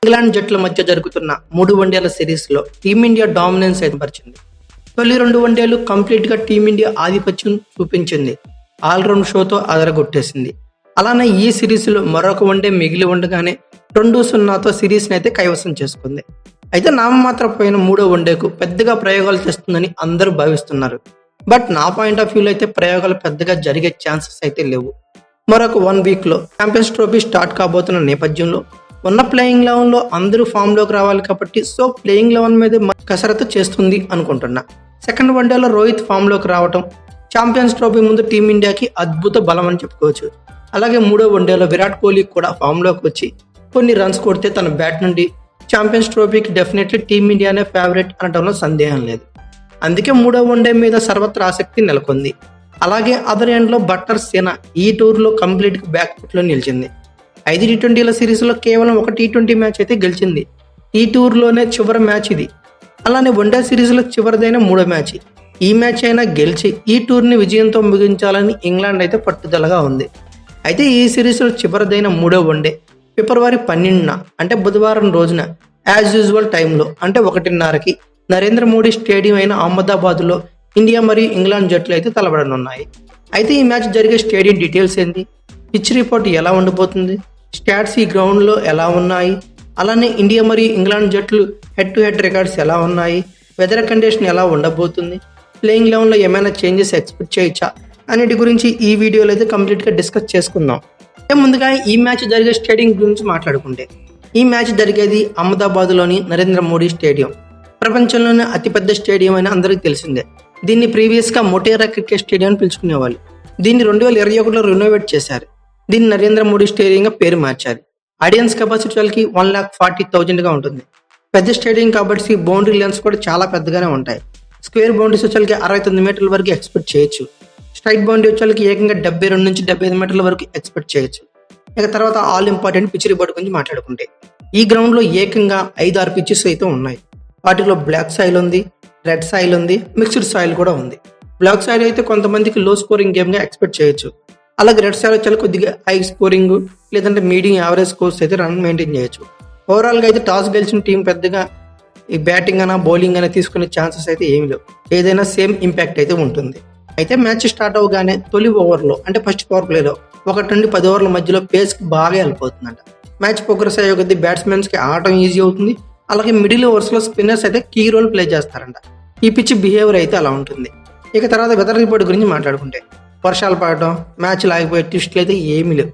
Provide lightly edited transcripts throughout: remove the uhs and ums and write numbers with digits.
England జట్ల మధ్య జరుగుతున్న 3 వన్డేల సిరీస్లో టీమిండియా డామినెన్స్ ఏర్పరిచింది. తొలి 2 వన్డేలు కంప్లీట్గా టీమిండియా ఆధిపత్యం చూపించింది. ఆల్రౌండ్ షోతో అదరగొట్టేసింది. అలానే ఈ సిరీస్లో మరొక వన్డే మిగిలి ఉండగానే 2-0తో సిరీస్ని అయితే కైవసం చేసుకుంది. అయితే నామమాత్రం పోయిన 3వ వన్డేకు పెద్దగా ప్రయోగాలు చేస్తుందని అందరూ భావిస్తున్నారు. బట్ నా పాయింట్ ఆఫ్ వ్యూలో అయితే ప్రయోగాలు పెద్దగా జరిగే ఛాన్సెస్ అయితే లేవు. మరొక 1 వీక్లో ఛాంపియన్స్ ట్రోఫీ స్టార్ట్ కాబోతున్న నేపథ్యంలో ఉన్న ప్లేయింగ్ 11లో అందరూ ఫామ్లోకి రావాలి కాబట్టి ప్లేయింగ్ 11 మీద కసరత్తు చేస్తుంది అనుకుంటున్నా. సెకండ్ వన్డేలో రోహిత్ ఫామ్లోకి రావటం ఛాంపియన్స్ ట్రోఫీ ముందు టీమిండియాకి అద్భుత బలం అని చెప్పుకోవచ్చు. అలాగే 3వ వన్డేలో విరాట్ కోహ్లీ కూడా ఫామ్లోకి వచ్చి కొన్ని రన్స్ కొడితే తన బ్యాట్ నుండి ఛాంపియన్స్ ట్రోఫీకి డెఫినెట్లీ టీమిండియానే ఫేవరెట్ అనడంలో సందేహం లేదు. అందుకే 3వ వన్డే మీద సర్వత్రా ఆసక్తి నెలకొంది. అలాగే అదర్ ఎండ్లో బట్టర్ సేన ఈ టూర్లో కంప్లీట్గా బ్యాక్ ఫుట్లో నిలిచింది. 5 టీ20ల సిరీస్లో కేవలం ఒక టీ20 మ్యాచ్ అయితే గెలిచింది. ఈ టూర్లోనే చివరి మ్యాచ్ ఇది. అలానే వన్డే సిరీస్లో చివరిదైన 3వ మ్యాచ్. ఈ మ్యాచ్ అయినా గెలిచి ఈ టూర్ని విజయంతో ముగించాలని ఇంగ్లాండ్ అయితే పట్టుదలగా ఉంది. అయితే ఈ సిరీస్లో చివరిదైన 3వ వన్డే ఫిబ్రవరి 12న అంటే బుధవారం రోజున యాజ్ యూజువల్ టైంలో అంటే 1:30కి నరేంద్ర మోడీ స్టేడియం అయిన అహ్మదాబాద్లో ఇండియా మరియు ఇంగ్లాండ్ జట్లు అయితే తలపడనున్నాయి. అయితే ఈ మ్యాచ్ జరిగే స్టేడియం డీటెయిల్స్ ఏంటి, పిచ్ రిపోర్ట్ ఎలా ఉండబోతుంది, స్టాట్స్ ఈ గ్రౌండ్లో ఎలా ఉన్నాయి, అలానే ఇండియా మరియు ఇంగ్లాండ్ జట్లు హెడ్ టు హెడ్ రికార్డ్స్ ఎలా ఉన్నాయి, వెదర్ కండిషన్ ఎలా ఉండబోతుంది, ప్లేయింగ్ 11లో ఏమైనా చేంజెస్ ఎక్స్పెక్ట్ చేయొచ్చా అన్నిటి గురించి ఈ వీడియోలో అయితే కంప్లీట్గా డిస్కస్ చేసుకుందాం. ముందుగా ఈ మ్యాచ్ జరిగే స్టేడియం గురించి మాట్లాడుకుంటే ఈ మ్యాచ్ జరిగేది అహ్మదాబాద్లోని నరేంద్ర మోడీ స్టేడియం. ప్రపంచంలోనే అతిపెద్ద స్టేడియం అని అందరికీ తెలిసిందే. దీన్ని ప్రీవియస్గా మొటేరా క్రికెట్ స్టేడియం అని పిలుచుకునేవాళ్ళు. దీన్ని 2021లో రెనోవేట్ చేశారు. దీన్ని నరేంద్ర మోడీ స్టేడియంగా పేరు మార్చారు. ఆడియన్స్ కెపాసిటీ వాళ్ళకి 1,40,000గా ఉంటుంది. పెద్ద స్టేడియం కాబట్టి బౌండరీ లెన్స్ కూడా చాలా పెద్దగానే ఉంటాయి. స్క్వేర్ బౌండరీస్ వచ్చేకి 69 మీటర్ల వరకు ఎక్స్పెక్ట్ చేయొచ్చు. స్ట్రైట్ బౌండరీ వచ్చేకి ఏకంగా 72 నుంచి 75 మీటర్ల వరకు ఎక్స్పెక్ట్ చేయొచ్చు. ఇక తర్వాత ఆల్ ఇంపార్టెంట్ పిచ్ రిపోర్ట్ గురించి మాట్లాడుకుంటే ఈ గ్రౌండ్లో ఏకంగా 5-6 పిచ్చెస్ అయితే ఉన్నాయి. వాటిలో బ్లాక్ సాయిల్ ఉంది, రెడ్ సాయిల్ ఉంది, మిక్స్డ్ సాయిల్ కూడా ఉంది. బ్లాక్ సాయిల్ అయితే కొంతమందికి లో స్కోరింగ్ గేమ్గా ఎక్స్పెక్ట్ చేయొచ్చు. అలాగే రెడ్ సాయిల్ వచ్చే కొద్దిగా హై స్కోరింగ్ లేదంటే మీడియం యావరేజ్ స్కోర్స్ అయితే రన్ మెయింటైన్ చేయొచ్చు. ఓవరాల్గా అయితే టాస్ గెలిచిన టీం పెద్దగా ఈ బ్యాటింగ్ అయినా బౌలింగ్ అయినా తీసుకునే ఛాన్సెస్ అయితే ఏమి లేవు. ఏదైనా సేమ్ ఇంపాక్ట్ అయితే ఉంటుంది. అయితే మ్యాచ్ స్టార్ట్ అవగానే తొలి ఓవర్లో అంటే ఫస్ట్ పవర్ ప్లేలో 1 నుండి 10 ఓవర్ల మధ్యలో పేస్కి బాగా వెళ్ళిపోతుందంట. మ్యాచ్ ప్రోగ్రెస్ అయ్యే కొద్ది బ్యాట్స్మెన్స్కి ఆడటం ఈజీ అవుతుంది. అలాగే మిడిల్ ఓవర్స్లో స్పిన్నర్స్ అయితే కీ రోల్ ప్లే చేస్తారంట. ఈ పిచ్ బిహేవియర్ అయితే అలా ఉంటుంది. ఇక తర్వాత వెదర్ రిపోర్ట్ గురించి మాట్లాడుకుంటే వర్షాలు పడటం, మ్యాచ్ లాగిపోయే ట్విస్ట్లు అయితే ఏమీ లేవు.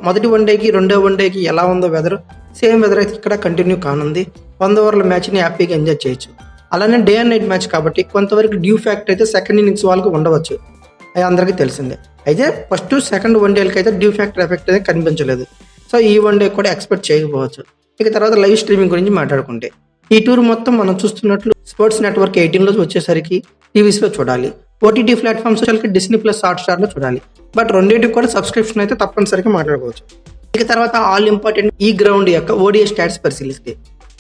మొదటి వన్డేకి 2వ వన్డేకి ఎలా ఉందో వెదర్ సేమ్ వెదర్ అయితే ఇక్కడ కంటిన్యూ కానుంది. 100 ఓవర్ల మ్యాచ్ని హ్యాపీగా ఎంజాయ్ చేయొచ్చు. అలానే డే అండ్ నైట్ మ్యాచ్ కాబట్టి కొంతవరకు డ్యూ ఫ్యాక్టర్ అయితే సెకండ్ ఇన్నింగ్స్ వాళ్ళకి ఉండవచ్చు. అది అందరికీ తెలిసిందే. అయితే ఫస్ట్ సెకండ్ వన్డేలకి అయితే డ్యూ ఫ్యాక్టర్ ఎఫెక్ట్ అయితే కనిపించలేదు. సో ఈ వన్డే కూడా ఎక్స్పెక్ట్ చేయకపోవచ్చు. ఇక తర్వాత లైవ్ స్ట్రీమింగ్ గురించి మాట్లాడుకుంటే ఈ టూర్ మొత్తం మనం చూస్తున్నట్లు స్పోర్ట్స్ నెట్వర్క్ 18లో వచ్చేసరికి టీవీస్లో చూడాలి. ఓటీటీ ప్లాట్ఫామ్స్ వచ్చేసరికి Disney+ హాట్‌స్టార్లో చూడాలి. బట్ రెండింటికి కూడా సబ్స్క్రిప్షన్ అయితే తప్పనిసరిగా మాట్లాడుకోవచ్చు. ఇక తర్వాత ఆల్ ఇంపార్టెంట్ ఈ గ్రౌండ్ యొక్క ODI స్టాట్స్ పరిశీలిస్తే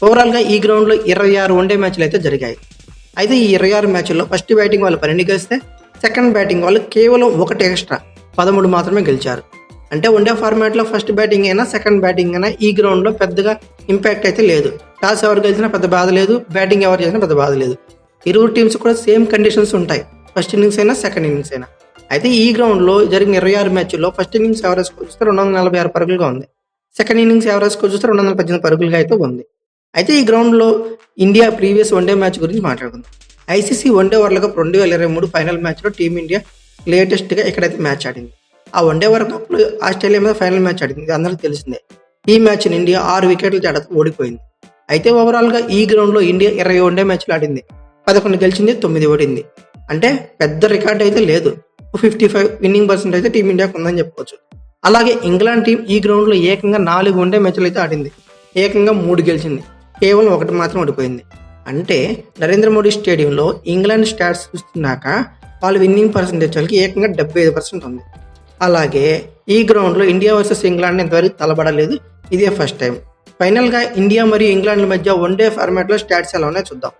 ఓవరాల్గా ఈ గ్రౌండ్లో 26 వన్డే మ్యాచ్లు అయితే జరిగాయి. అయితే ఈ 26 మ్యాచ్ల్లో ఫస్ట్ బ్యాటింగ్ వాళ్ళు 12 గెలిస్తే సెకండ్ బ్యాటింగ్ వాళ్ళు కేవలం 1 ఎక్స్ట్రా 13 మాత్రమే గెలిచారు. అంటే వన్డే ఫార్మాట్లో ఫస్ట్ బ్యాటింగ్ అయినా సెకండ్ బ్యాటింగ్ అయినా ఈ గ్రౌండ్లో పెద్దగా ఇంపాక్ట్ అయితే లేదు. టాస్ ఎవరు గెలిచినా పెద్ద బాధ లేదు, బ్యాటింగ్ ఎవరు చేసినా పెద్ద బాధ లేదు. ఇరువురు టీమ్స్ కూడా సేమ్ కండిషన్స్ ఉంటాయి, ఫస్ట్ ఇన్నింగ్స్ అయినా సెకండ్ ఇన్నింగ్స్ అయినా. అయితే ఈ గ్రౌండ్లో జరిగిన 26 మ్యాచ్ల్లో ఫస్ట్ ఇన్నింగ్స్ యావరేజ్ స్కోర్ చూస్తే 246 పరుగులుగా ఉంది. సెకండ్ ఇన్నింగ్స్ యావరేజ్ స్కోర్ చూస్తే 218 పరుగులుగా అయితే ఉంది. అయితే ఈ గ్రౌండ్లో ఇండియా ప్రీవియస్ వన్డే మ్యాచ్ గురించి మాట్లాడుకుందాం. ICC one day world cup 2023 final మ్యాచ్లో టీమిండియా లేటెస్ట్గా ఇక్కడైతే మ్యాచ్ ఆడింది. ఆ వన్డే వరల్డ్ కప్లో ఆస్ట్రేలియా మీద ఫైనల్ మ్యాచ్ ఆడింది, ఇది అందరికీ తెలిసిందే. ఈ మ్యాచ్ని ఇండియా 6 వికెట్ల తేడాతో ఓడిపోయింది. అయితే ఓవరాల్గా ఈ గ్రౌండ్లో ఇండియా 20 వన్డే మ్యాచ్లు ఆడింది, 11 గెలిచింది, 9 ఓడింది. అంటే పెద్ద రికార్డ్ అయితే లేదు. 55 విన్నింగ్ పర్సెంట్ అయితే టీమిండియాకు ఉందని చెప్పుకోవచ్చు. అలాగే ఇంగ్లాండ్ టీం ఈ గ్రౌండ్లో ఏకంగా 4 వన్డే మ్యాచ్లు అయితే ఆడింది, ఏకంగా 3 గెలిచింది, కేవలం 1 మాత్రం ఓడిపోయింది. అంటే నరేంద్ర మోడీ స్టేడియంలో ఇంగ్లాండ్ స్టాట్స్ చూస్తున్నాక వాళ్ళ విన్నింగ్ పర్సెంటేజ్ వాళ్ళకి ఏకంగా 75% ఉంది. అలాగే ఈ గ్రౌండ్లో ఇండియా వర్సెస్ ఇంగ్లాండ్ ఇంతవరకు తలబడలేదు, ఇదే ఫస్ట్ టైం. ఫైనల్గా ఇండియా మరియు ఇంగ్లాండ్ మధ్య వన్డే ఫార్మాట్లో స్టాట్స్ ఎలా ఉన్నాయో చూద్దాం.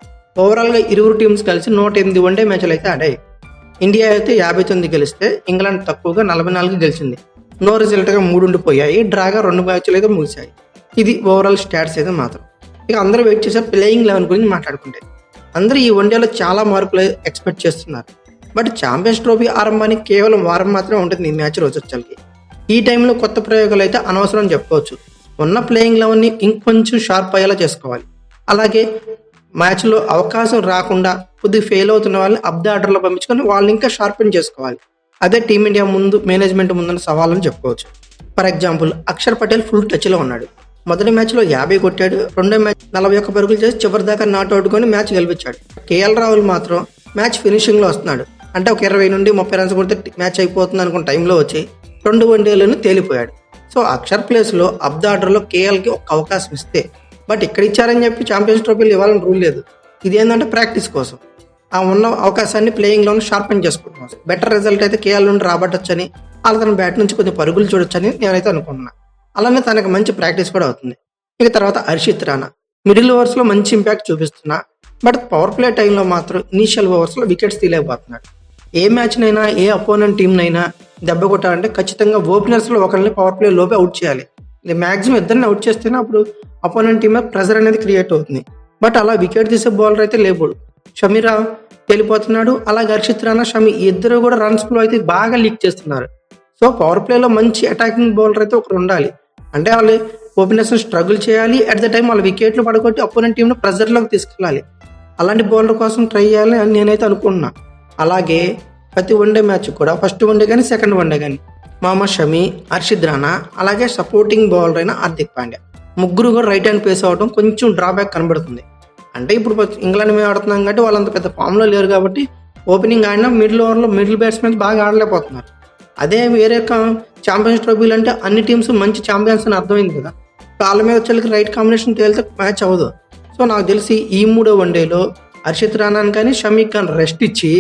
ఓవరాల్గా ఇరువురు టీమ్స్ కలిసి 108 వన్డే మ్యాచ్లు అయితే ఆడాయి. ఇండియా అయితే 59 గెలిస్తే ఇంగ్లాండ్ తక్కువగా 44 గెలిచింది. నో రిజల్ట్గా 3 ఉండిపోయాయి, డ్రాగా 2 మ్యాచ్లు అయితే ముగిశాయి. ఇది ఓవరాల్ స్టాట్స్ అయితే మాత్రం. ఇక అందరూ వెయిట్ చేసే ప్లేయింగ్ 11 గురించి మాట్లాడుకుంటే అందరూ ఈ వన్డేలో చాలా మార్పులు ఎక్స్పెక్ట్ చేస్తున్నారు. బట్ ఛాంపియన్స్ ట్రోఫీ ఆరంభానికి కేవలం వారం మాత్రమే ఉంటుంది ఈ మ్యాచ్ రోజొచ్చాలకి. ఈ టైంలో కొత్త ప్రయోగాలు అయితే అనవసరం చెప్పుకోవచ్చు. ఉన్న ప్లేయింగ్ 11ని ఇంకొంచెం షార్ప్ అయ్యేలా చేసుకోవాలి. అలాగే మ్యాచ్లో అవకాశం రాకుండా కొద్దిగా ఫెయిల్ అవుతున్న వాళ్ళని అప్ ద ఆర్డర్లో పంపించుకొని వాళ్ళని ఇంకా షార్పెన్ చేసుకోవాలి. అదే టీమిండియా మేనేజ్మెంట్ ముందున్న సవాళ్ళని చెప్పుకోవచ్చు. For example Akshar Patel full టచ్లో ఉన్నాడు. మొదటి మ్యాచ్లో 50 కొట్టాడు. రెండో మ్యాచ్ 41 పరుగులు చేసి చివరి దాకా నాట్అవుట్ కొని మ్యాచ్ గెలిపించాడు. కేఎల్ రాహుల్ మాత్రం మ్యాచ్ ఫినిషింగ్లో వస్తున్నాడు. అంటే ఒక 20 నుండి 30 రన్స్ కొడితే మ్యాచ్ అయిపోతుంది అనుకున్న టైంలో వచ్చి 2 వన్డేలను తేలిపోయాడు. సో అక్షర్ ప్లేస్లో అప్ ద ఆర్డర్లో కేఎల్కి ఒక అవకాశం ఇస్తే, బట్ ఇక్కడ ఇచ్చారని చెప్పి ఛాంపియన్స్ ట్రోఫీలు ఇవ్వాలని రూల్ లేదు. ఇది ఏంటంటే ప్రాక్టీస్ కోసం ఆ ఉన్న అవకాశాన్ని ప్లేయింగ్లో షార్పెన్ చేసుకుంటున్నాం. బెటర్ రిజల్ట్ అయితే కేఎల్ నుండి రాబట్టొచ్చని, అలా తన బ్యాట్ నుంచి కొద్దిగా పరుగులు చూడొచ్చని నేనైతే అనుకుంటున్నా. అలానే తనకు మంచి ప్రాక్టీస్ కూడా అవుతుంది. ఇక తర్వాత హర్షిత్ రాణా మిడిల్ ఓవర్స్లో మంచి ఇంపాక్ట్ చూపిస్తున్నా, బట్ పవర్ ప్లే టైంలో మాత్రం ఇనీషియల్ ఓవర్స్లో వికెట్స్ తీయలేకపోతున్నాడు. ఏ మ్యాచ్నైనా ఏ అపోనెంట్ టీంనైనా దెబ్బ కొట్టాలంటే ఖచ్చితంగా ఓపెనర్స్లో ఒకరిని పవర్ ప్లే లోపే అవుట్ చేయాలి. ఇది మ్యాక్సిమం ఇద్దరిని అవుట్ చేస్తేనే అప్పుడు అపోనెంట్ టీమ్ మీద ప్రెజర్ అనేది క్రియేట్ అవుతుంది. బట్ అలా వికెట్ తీసే బౌలర్ అయితే లేబోడు. షమీరా వెళ్ళిపోతున్నాడు. అలాగే హర్షిత్ రాణా, షమి ఇద్దరు కూడా రన్స్ ఫ్లో అయితే బాగా లీక్ చేస్తున్నారు. సో పవర్ ప్లేలో మంచి అటాకింగ్ బౌలర్ అయితే ఒకరు ఉండాలి. అంటే వాళ్ళు ఓపెనర్స్ని స్ట్రగుల్ చేయాలి, అట్ ద టైం వాళ్ళ వికెట్లు పడగొట్టి అపోనెంట్ టీంను ప్రెజర్లోకి తీసుకెళ్ళాలి. అలాంటి బౌలర్ కోసం ట్రై చేయాలి అని నేనైతే అనుకుంటున్నా. అలాగే ప్రతి వన్డే మ్యాచ్ కూడా ఫస్ట్ వన్డే కానీ సెకండ్ వన్డే కానీ మహమ్మద్ షమి, హర్షిత్ రాణా, అలాగే సపోర్టింగ్ బౌలర్ అయిన హార్దిక్ పాండ్యా ముగ్గురు కూడా రైట్ హ్యాండ్ పేస్ అవడం కొంచెం డ్రాబ్యాక్ కనబడుతుంది. అంటే ఇప్పుడు ఇంగ్లాండ్ మీద ఆడుతున్నాం కాబట్టి వాళ్ళంత పెద్ద ఫామ్లో లేరు కాబట్టి ఓపెనింగ్ ఆడినా మిడిల్ ఓవర్లో మిడిల్ బ్యాట్స్మెన్ బాగా ఆడలేకపోతున్నారు. అదే వేరే ఛాంపియన్స్ ట్రోఫీలు అంటే అన్ని టీమ్స్ మంచి ఛాంపియన్స్ అని అర్థమైంది కదా. వాళ్ళ మీద వచ్చేకి రైట్ కాంబినేషన్ తేలితే మ్యాచ్ అవ్వదు. సో నాకు తెలిసి ఈ 3వ వన్డేలో హర్షిత్ రాణాని కానీ షమీ ఖాన్ రెస్ట్ ఇచ్చి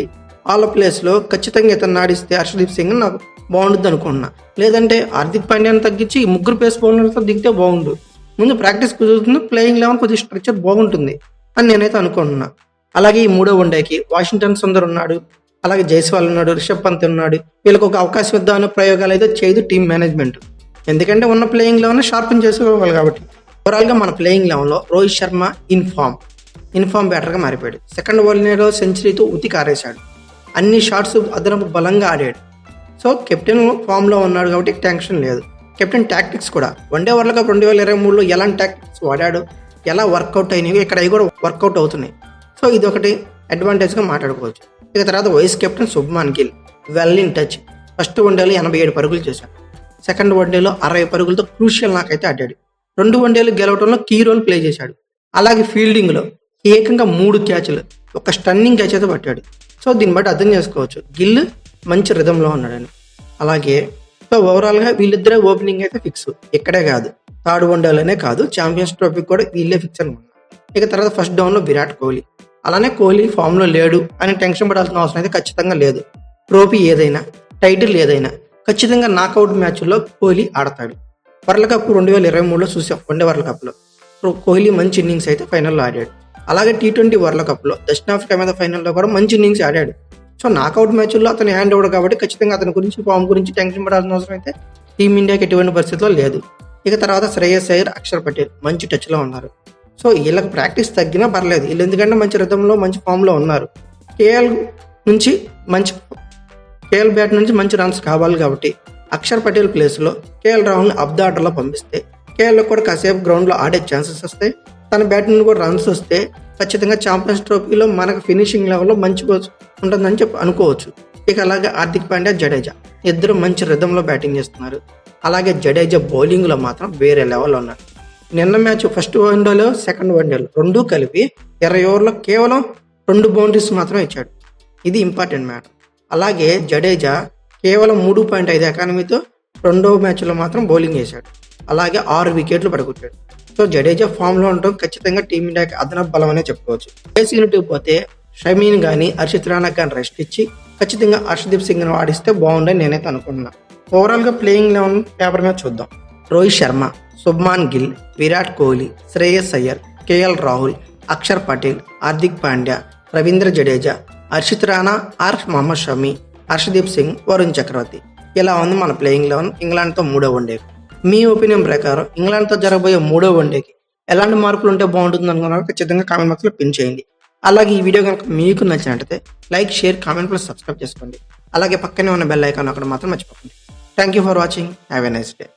వాళ్ళ ప్లేస్లో ఖచ్చితంగా ఇతను ఆడిస్తే హర్షదీప్ సింగ్ నాకు బాగుంటుంది అనుకుంటున్నా. లేదంటే హార్దిక్ పాండ్యాని తగ్గించి ఈ ముగ్గురు పేస్ బౌలర్లతో దిగితే బాగుండు. ముందు ప్రాక్టీస్ కుదురుతుంది, ప్లేయింగ్ 11 కొద్దిగా స్ట్రక్చర్ బాగుంటుంది అని నేనైతే అనుకుంటున్నా. అలాగే ఈ 3వ వన్డేకి వాషింగ్టన్ సుందర్ ఉన్నాడు, అలాగే జైస్వాల్ ఉన్నాడు, రిషబ్ పంత్ ఉన్నాడు. వీళ్ళకి ఒక అవకాశం ఇద్దామనే ప్రయోగాలు అయితే చేయదు టీం మేనేజ్మెంట్. ఎందుకంటే ఉన్న ప్లేయింగ్ 11 షార్పెన్ చేసుకోవాలి కాబట్టి. ఓవరాల్గా మన ప్లేయింగ్ 11లో రోహిత్ శర్మ ఇన్ఫామ్ బ్యాటర్గా మారిపోయాడు. సెకండ్ వన్డేలో సెంచరీతో ఉతికి ఆరేశాడు. అన్ని షాట్స్ అదనపు బలంగా ఆడాడు. సో కెప్టెన్ ఫామ్లో ఉన్నాడు కాబట్టి టెన్షన్ లేదు. కెప్టెన్ టాక్టిక్స్ కూడా వన్డే వరల్డ్ కప్ 2023లో ఎలాంటి టాక్టిక్స్ వాడాడు, ఎలా వర్కౌట్ అయినవి, ఇక్కడ అవి కూడా వర్కౌట్ అవుతున్నాయి. సో ఇది ఒకటి అడ్వాంటేజ్గా మాట్లాడుకోవచ్చు. ఇక తర్వాత vice captain Shubman Gill well in touch. First వన్డేలో 87 పరుగులు చేశాడు. సెకండ్ వన్డేలో 60 పరుగులతో క్రూషియల్ నాకైతే ఆడాడు. 2 వన్డేలు గెలవడంలో కీ రోల్ ప్లే చేశాడు. అలాగే ఫీల్డింగ్లో ఏకంగా 3 క్యాచ్లు, ఒక స్టన్నింగ్ క్యాచ్ అయితే పట్టాడు. సో దీన్ని బట్టి అర్థం చేసుకోవచ్చు గిల్ మంచి రిధంలో ఉన్నాడని. అలాగే సో ఓవరాల్గా వీళ్ళిద్దరే ఓపెనింగ్ అయితే ఫిక్స్. ఇక్కడే కాదు, థర్డ్ వన్డేలోనే కాదు, ఛాంపియన్స్ ట్రోఫీ కూడా వీళ్ళే ఫిక్స్ అనుకున్నాను. ఇక తర్వాత ఫస్ట్ డౌన్లో విరాట్ కోహ్లీ. అలానే కోహ్లీ ఫామ్లో లేడు అని టెన్షన్ పడాల్సిన అవసరం అయితే ఖచ్చితంగా లేదు. ట్రోఫీ ఏదైనా, టైటిల్ ఏదైనా ఖచ్చితంగా నాకౌట్ మ్యాచ్ల్లో కోహ్లీ ఆడతాడు. వరల్డ్ కప్ 2023లో చూసాం. వన్డే వరల్డ్ కప్లో కోహ్లీ మంచి ఇన్నింగ్స్ అయితే ఫైనల్లో ఆడాడు. అలాగే T20 వరల్డ్ కప్లో దక్షిణాఫ్రికా మీద ఫైనల్లో కూడా మంచి ఇన్నింగ్స్ ఆడాడు. సో నాకౌట్ మ్యాచ్ల్లో అతను హ్యాండ్ ఓవర్ కాబట్టి ఖచ్చితంగా అతని గురించి ఫామ్ గురించి టెన్షన్ పడాల్సిన అవసరం అయితే టీమిండియాకి ఎటువంటి పరిస్థితిలో లేదు. ఇక తర్వాత శ్రేయస్ అయ్యర్, అక్షర్ పటేల్ మంచి టచ్లో ఉన్నారు. సో వీళ్ళకి ప్రాక్టీస్ తగ్గినా పర్లేదు, వీళ్ళు ఎందుకంటే మంచి రిథంలో మంచి ఫామ్లో ఉన్నారు. కేఎల్ బ్యాట్ నుంచి మంచి రన్స్ కావాలి కాబట్టి అక్షర్ పటేల్ ప్లేస్లో కేఎల్ రాహుల్ని అప్ ద ఆర్డర్లో పంపిస్తే కేఎల్లో కూడా కాసేపు గ్రౌండ్లో ఆడే ఛాన్సెస్ వస్తాయి. తన బ్యాట్ నుండి కూడా రన్స్ వస్తే ఖచ్చితంగా ఛాంపియన్స్ ట్రోఫీలో మనకు ఫినిషింగ్ లెవెల్లో మంచి ఉంటుందని చెప్పి అనుకోవచ్చు. ఇక అలాగే హార్దిక్ పాండ్యా, జడేజా ఇద్దరు మంచి రిథంలో బ్యాటింగ్ చేస్తున్నారు. అలాగే జడేజా బౌలింగ్లో మాత్రం వేరే లెవెల్లో ఉన్నారు. నిన్న మ్యాచ్ ఫస్ట్ వన్డేలో సెకండ్ వన్డేలో రెండూ కలిపి 20 ఓవర్లో కేవలం 2 బౌండరీస్ మాత్రమే ఇచ్చాడు. ఇది ఇంపార్టెంట్ మ్యాటర్. అలాగే జడేజా కేవలం 3.5 ఎకానమీతో రెండవ మ్యాచ్లో మాత్రం బౌలింగ్ చేశాడు. అలాగే 6 వికెట్లు పడగొట్టాడు. సో జడేజా ఫామ్లో ఉండడం ఖచ్చితంగా టీమిండియాకి అదనపు బలం అనే చెప్పుకోవచ్చు. పేస్ యూనిట్ పోతే షమీని కానీ హర్షిత్ రాణా కానీ రెస్ట్ ఇచ్చి ఖచ్చితంగా హర్షదీప్ సింగ్ను ఆడిస్తే బాగుండని నేనైతే అనుకుంటున్నా. ఓవరాల్గా ప్లేయింగ్ 11 పేపర్ మీద చూద్దాం. రోహిత్ శర్మ, శుభ్మాన్ గిల్, విరాట్ కోహ్లీ, శ్రేయస్ అయ్యర్, కేఎల్ రాహుల్, అక్షర్ పటేల్, హార్దిక్ పాండ్యా, రవీంద్ర జడేజా, హర్షిత్ రాణా, మహమ్మద్ షమి, హర్షదీప్ సింగ్, వరుణ్ చక్రవర్తి. ఇలా ఉంది మన ప్లేయింగ్ 11 ఇంగ్లాండ్తో 3వ వన్డే. మీ ఒపీనియన్ ప్రకారం ఇంగ్లాండ్తో జరగబోయే 3వ వన్డేకి ఎలాంటి మార్పులు ఉంటే బాగుంటుంది అనుకున్నారో ఖచ్చితంగా కామెంట్ బాక్స్లో పిన్ చేయండి. అలాగే ఈ వీడియో కనుక మీకు నచ్చినట్లయితే like, share, comment plus subscribe చేసుకోండి. అలాగే పక్కనే ఉన్న బెల్ ఐకాన్ అక్కడ మాత్రం మర్చిపోకండి. Thank you for watching. Have a nice day.